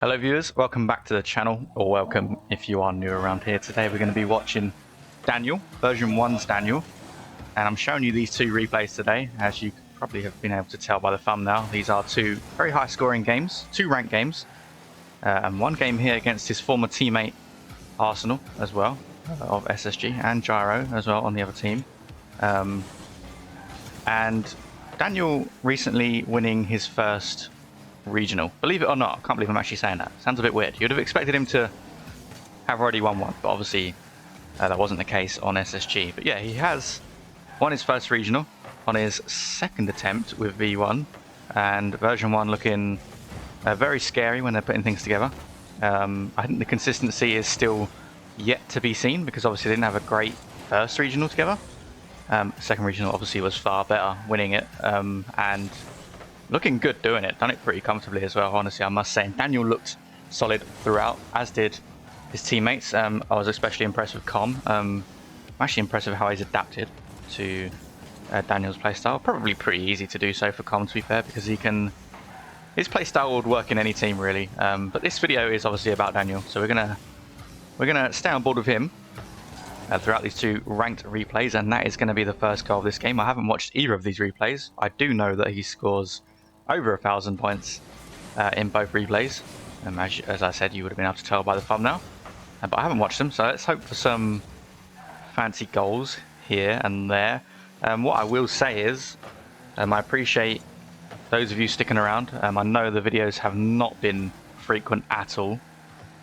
Hello viewers, welcome back to the channel, or welcome if you are new around here. Today we're going to be watching Daniel, version 1's Daniel, and I'm showing you these two replays today. As you probably have been able to tell by the thumbnail, these are two very high scoring games, two ranked games, and one game here against his former teammate Arsenal as well, of SSG, and Gyro as well on the other team. And Daniel recently winning his first regional. Believe it or not, I can't believe I'm actually saying that. Sounds a bit weird. You'd have expected him to have already won one, but obviously that wasn't the case on SSG. But yeah, he has won his first regional on his second attempt with V1, and version 1 looking very scary when they're putting things together. I think the consistency is still yet to be seen, because obviously they didn't have a great first regional together. Second regional obviously was far better, winning it, and looking good doing it. Done it pretty comfortably as well, honestly, I must say. And Daniel looked solid throughout, as did his teammates. I was especially impressed with Com. I'm actually impressed with how he's adapted to Daniel's playstyle. Probably pretty easy to do so for Com, to be fair, because his playstyle would work in any team really. But this video is obviously about Daniel, so we're gonna stay on board with him throughout these two ranked replays, and that is going to be the first goal of this game. I haven't watched either of these replays. I do know that he scores over 1,000 points in both replays. As I said, you would have been able to tell by the thumbnail. But I haven't watched them, so let's hope for some fancy goals here and there. What I will say is, I appreciate those of you sticking around. I know the videos have not been frequent at all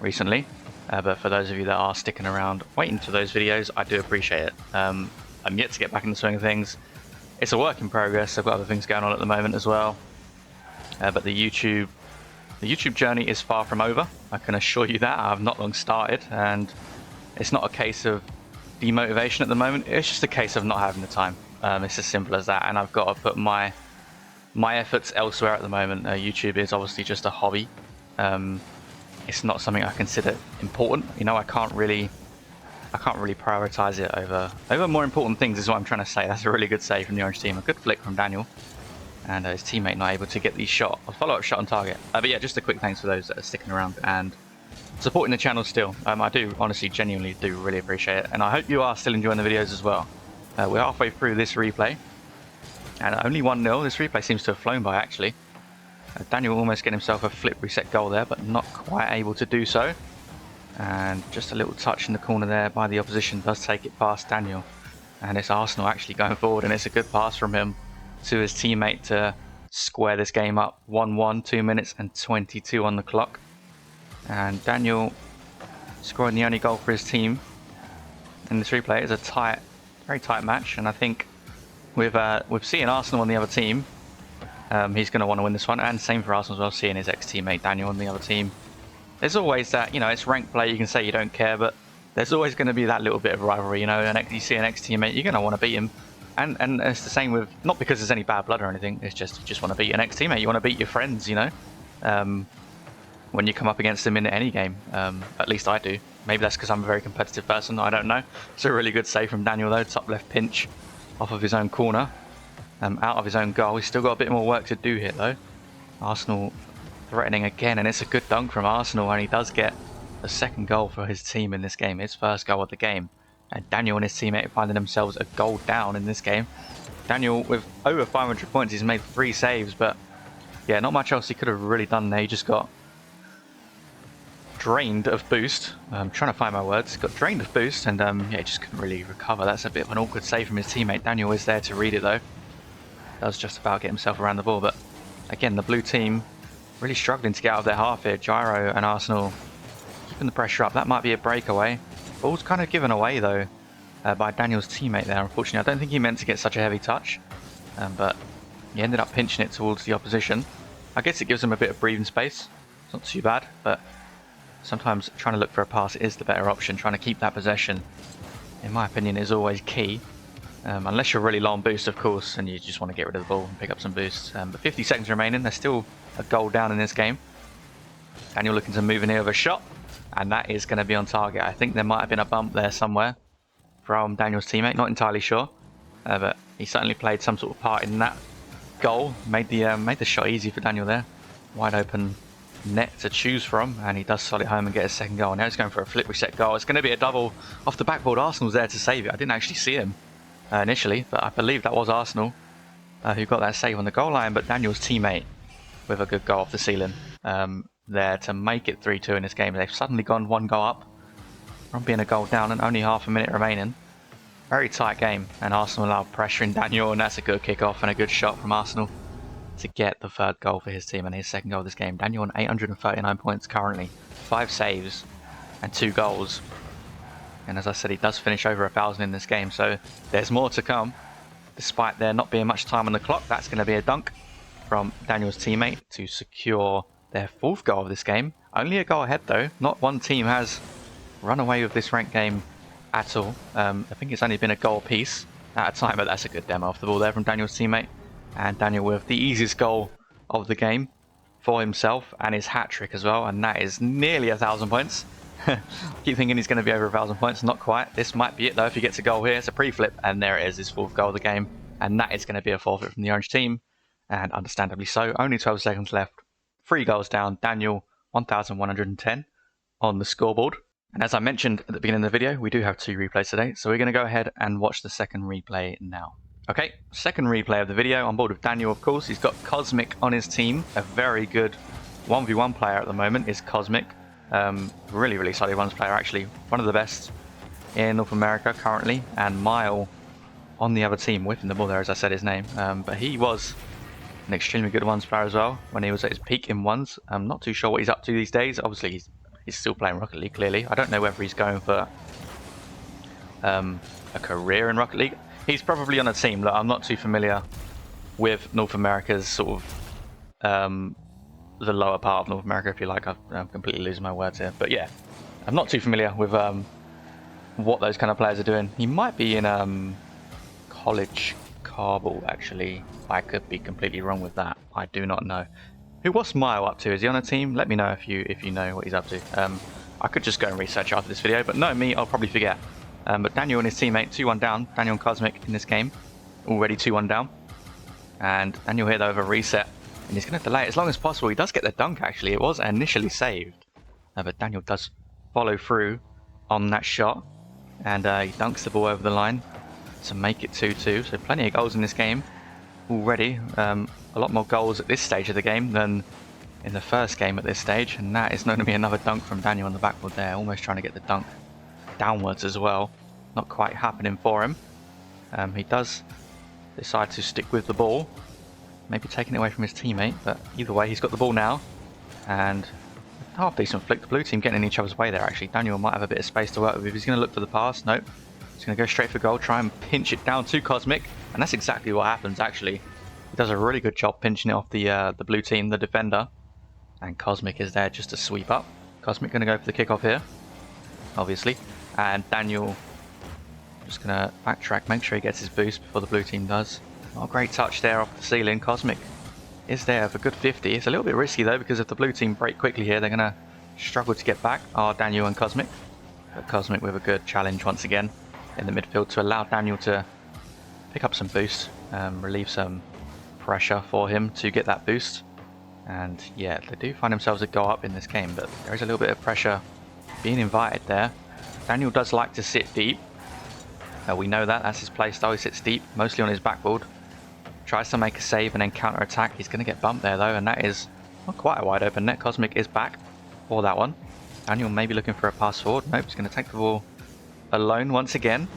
recently. But for those of you that are sticking around waiting for those videos, I do appreciate it. I'm yet to get back in the swing of things. It's a work in progress. I've got other things going on at the moment as well. But the YouTube journey is far from over. I can assure you that. I've not long started, and it's not a case of demotivation at the moment. It's just a case of not having the time. It's as simple as that, and I've got to put my efforts elsewhere at the moment. YouTube is obviously just a hobby. It's not something I consider important. You know, I can't really prioritize it over more important things, is what I'm trying to say. That's a really good save from the Orange team. A good flick from Daniel, and his teammate not able to get the shot, a follow-up shot on target. But yeah, just a quick thanks for those that are sticking around and supporting the channel still. I do honestly, genuinely do really appreciate it, and I hope you are still enjoying the videos as well. We're halfway through this replay, and only 1-0. This replay seems to have flown by, actually. Daniel almost getting himself a flip reset goal there, but not quite able to do so. And just a little touch in the corner there by the opposition does take it past Daniel. And it's Arsenal actually going forward, and it's a good pass from him to his teammate to square this game up. 1-1, 2 minutes and 22 on the clock. And Daniel scoring the only goal for his team in this replay. It's a very tight match, and I think with seeing Arsenal on the other team, he's going to want to win this one, and same for Arsenal as well, seeing his ex-teammate Daniel on the other team. There's always that, you know, it's ranked play, you can say you don't care, but there's always going to be that little bit of rivalry, you know, and you see an ex-teammate, you're going to want to beat him. And it's the same with, not because there's any bad blood or anything, it's just you just want to beat an ex-teammate, you want to beat your friends, you know, when you come up against them in any game. At least I do. Maybe that's because I'm a very competitive person, I don't know. It's a really good save from Daniel though, top left pinch off of his own corner. Out of his own goal. He's still got a bit more work to do here though. Arsenal threatening again, and it's a good dunk from Arsenal, and he does get the second goal for his team in this game, his first goal of the game. And Daniel and his teammate finding themselves a goal down in this game. Daniel with over 500 points, he's made 3 saves, but yeah, not much else he could have really done there. He just got drained of boost. I'm trying to find my words. Got drained of boost, and yeah, he just couldn't really recover. That's a bit of an awkward save from his teammate. Daniel is there to read it though. Does just about get himself around the ball, but again, the blue team really struggling to get out of their half here. Gyro and Arsenal keeping the pressure up. That might be a breakaway. Ball's kind of given away though by Daniel's teammate there, unfortunately. I don't think he meant to get such a heavy touch, but he ended up pinching it towards the opposition. I guess it gives them a bit of breathing space. It's not too bad, but sometimes trying to look for a pass is the better option. Trying to keep that possession, in my opinion, is always key. Unless you're really low on boost, of course, and you just want to get rid of the ball and pick up some boosts. But 50 seconds remaining. There's still a goal down in this game. Daniel looking to move in here with a shot, and that is going to be on target. I think there might have been a bump there somewhere from Daniel's teammate. Not entirely sure, but he certainly played some sort of part in that goal. Made the shot easy for Daniel there. Wide open net to choose from, and he does slot it home and get his second goal. Now he's going for a flip reset goal. It's going to be a double off the backboard. Arsenal's there to save it. I didn't actually see him initially, but I believe that was Arsenal who got that save on the goal line, but Daniel's teammate with a good goal off the ceiling there to make it 3-2 in this game. They've suddenly gone one goal up from being a goal down and only half a minute remaining. Very tight game, and Arsenal allowed pressure in Daniel, and that's a good kick-off and a good shot from Arsenal to get the third goal for his team and his second goal of this game. Daniel on 839 points currently, 5 saves and 2 goals. And as I said, he does finish over 1,000 in this game, so there's more to come. Despite there not being much time on the clock, that's going to be a dunk from Daniel's teammate to secure their 4th goal of this game. Only a goal ahead though. Not one team has run away with this ranked game at all. I think it's only been a goal apiece at a time, but that's a good demo off the ball there from Daniel's teammate. And Daniel with the easiest goal of the game for himself and his hat-trick as well, and that is nearly 1,000 points. Keep thinking he's going to be over 1,000 points, not quite. This might be it though if he gets a goal here. It's a pre-flip, and there it is, his 4th goal of the game, and that is going to be a forfeit from the orange team, and understandably so. Only 12 seconds left, 3 goals down. Daniel 1,110 on the scoreboard. And as I mentioned at the beginning of the video, we do have 2 replays today, so we're going to go ahead and watch the second replay now. Okay, second replay of the video, on board with Daniel of course. He's got Cosmic on his team, a very good 1v1 player at the moment is Cosmic. Really solid runs player actually, one of the best in North America currently, and Mile on the other team, whipping the ball there as I said his name, but he was an extremely good ones player as well when he was at his peak in ones. I'm not too sure what he's up to these days. Obviously he's still playing Rocket League clearly. I don't know whether he's going for a career in Rocket League. He's probably on a team. Look, I'm not too familiar with North America's sort of the lower part of North America, if you like. I'm completely losing my words here, but yeah, I'm not too familiar with what those kind of players are doing. He might be in College Kabul actually. I could be completely wrong with that. I do not know. What's Mile up to? Is he on a team? Let me know if you know what he's up to. I could just go and research after this video, but no, me, I'll probably forget. But Daniel and his teammate 2-1 down. Daniel and Cosmic in this game, already 2-1 down. And Daniel here though with a reset, and he's going to delay it as long as possible. He does get the dunk actually. It was initially saved, but Daniel does follow through on that shot, and he dunks the ball over the line to make it 2-2. So plenty of goals in this game already. A lot more goals at this stage of the game than in the first game at this stage, and that is going to be another dunk from Daniel on the backboard there, almost trying to get the dunk downwards as well. Not quite happening for him. He does decide to stick with the ball, maybe taking it away from his teammate, but either way he's got the ball now, and half decent flick. The blue team getting in each other's way there actually. Daniel might have a bit of space to work with if he's going to look for the pass. Nope, he's going to go straight for goal, try and pinch it down to Cosmic, and that's exactly what happens actually. He does a really good job pinching it off the blue team, the defender, and Cosmic is there just to sweep up. Cosmic going to go for the kickoff here, obviously, and Daniel just going to backtrack, make sure he gets his boost before the blue team does. Oh, great touch there off the ceiling. Cosmic is there for good 50. It's a little bit risky though, because if the blue team break quickly here, they're going to struggle to get back, are Daniel and Cosmic. But Cosmic with a good challenge once again in the midfield to allow Daniel to pick up some boost, relieve some pressure for him to get that boost. And yeah, they do find themselves a goal up in this game, but there is a little bit of pressure being invited there. Daniel does like to sit deep. We know that's his play style. He sits deep, mostly on his backboard. Tries to make a save and then counter attack. He's going to get bumped there though, and that is not quite a wide open net. Cosmic is back for that one. Daniel maybe looking for a pass forward. Nope, he's going to take the ball alone once again.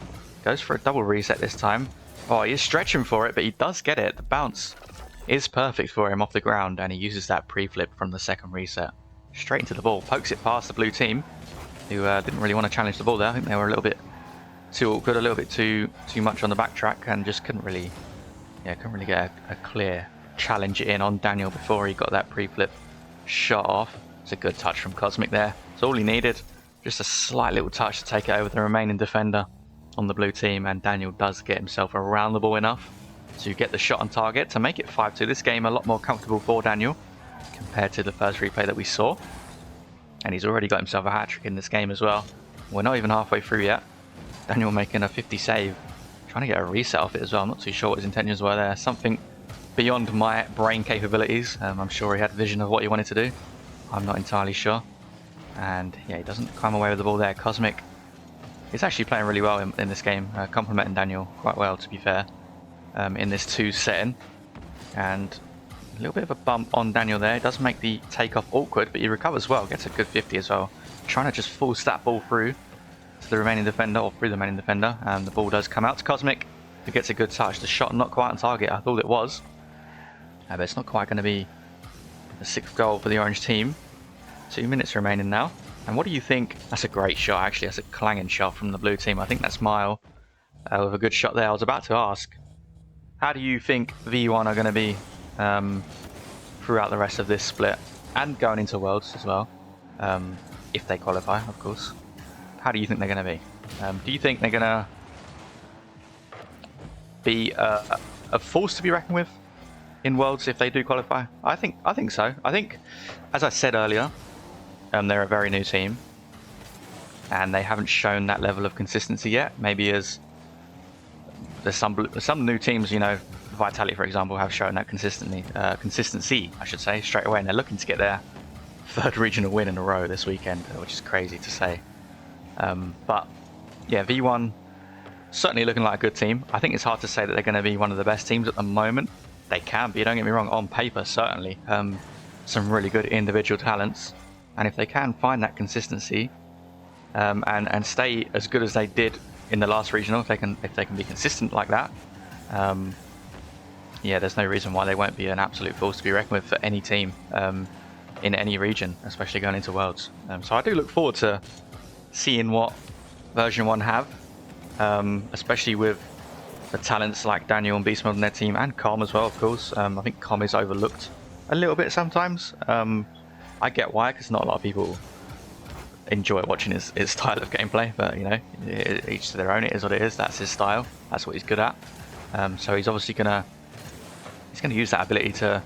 Goes for a double reset this time. Oh, he is stretching for it, but he does get it. The bounce is perfect for him off the ground, and he uses that pre-flip from the second reset. Straight into the ball. Pokes it past the blue team, who didn't really want to challenge the ball there. I think they were a little bit too awkward, a little bit too much on the backtrack, and just couldn't really get a clear challenge in on Daniel before he got that pre-flip shot off. It's a good touch from Cosmic there. It's all he needed. Just a slight little touch to take it over the remaining defender on the blue team, and Daniel does get himself around the ball enough to get the shot on target to make it 5-2. This game a lot more comfortable for Daniel compared to the first replay that we saw, and he's already got himself a hat-trick in this game as well. We're not even halfway through yet. Daniel making a 50 save, trying to get a reset off it as well. I'm not too sure what his intentions were there. Something beyond my brain capabilities. I'm sure he had vision of what he wanted to do. I'm not entirely sure. And yeah, he doesn't come away with the ball there. Cosmic is actually playing really well in this game, complimenting Daniel quite well, to be fair, in this 2 setting. And a little bit of a bump on Daniel there. It does make the takeoff awkward, but he recovers well, gets a good 50 as well. Trying to just force that ball through to the remaining defender, or through the remaining defender, and the ball does come out to Cosmic, who gets a good touch. The shot not quite on target, I thought it was. But it's not quite going to be the 6th goal for the Orange team. 2 minutes remaining now. And what do you think? That's a great shot, actually. That's a clanging shot from the blue team. I think that's Mile with a good shot there. I was about to ask, how do you think V1 are going to be throughout the rest of this split and going into Worlds as well, if they qualify, of course? How do you think they're going to be? Do you think they're going to be a force to be reckoned with in Worlds if they do qualify? I think so. I think, as I said earlier, they're a very new team, and they haven't shown that level of consistency yet. Maybe as there's some new teams, you know, Vitality, for example, have shown that consistency, I should say, straight away, and they're looking to get their 3rd regional win in a row this weekend, which is crazy to say. But yeah, V1 certainly looking like a good team. I think it's hard to say that they're going to be one of the best teams at the moment. They can be, don't get me wrong, on paper certainly. Some really good individual talents, and if they can find that consistency and stay as good as they did in the last regional, if they can be consistent like that, yeah, there's no reason why they won't be an absolute force to be reckoned with for any team in any region, especially going into Worlds. So I do look forward to seeing what version 1 have, especially with the talents like Daniel and Beast Mode in their team, and Com as well, of course. I think Com is overlooked a little bit sometimes. I get why, because not a lot of people enjoy watching his style of gameplay, but you know, each to their own. It is what it is. That's his style. That's what he's good at. So he's obviously gonna use that ability to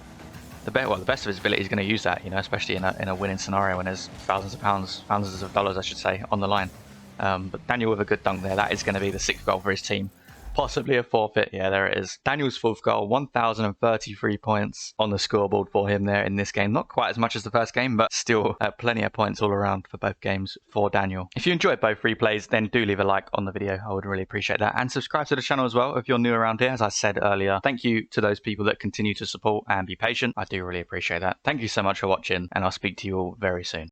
the best of his ability. He's gonna use that, you know, especially in a winning scenario when there's thousands of dollars, I should say, on the line. But Daniel with a good dunk there. That is going to be the 6th goal for his team. Possibly a forfeit. Yeah, there it is. Daniel's 4th goal, 1,033 points on the scoreboard for him there in this game. Not quite as much as the first game, but still plenty of points all around for both games for Daniel. If you enjoyed both replays, then do leave a like on the video. I would really appreciate that. And subscribe to the channel as well if you're new around here. As I said earlier, thank you to those people that continue to support and be patient. I do really appreciate that. Thank you so much for watching, and I'll speak to you all very soon.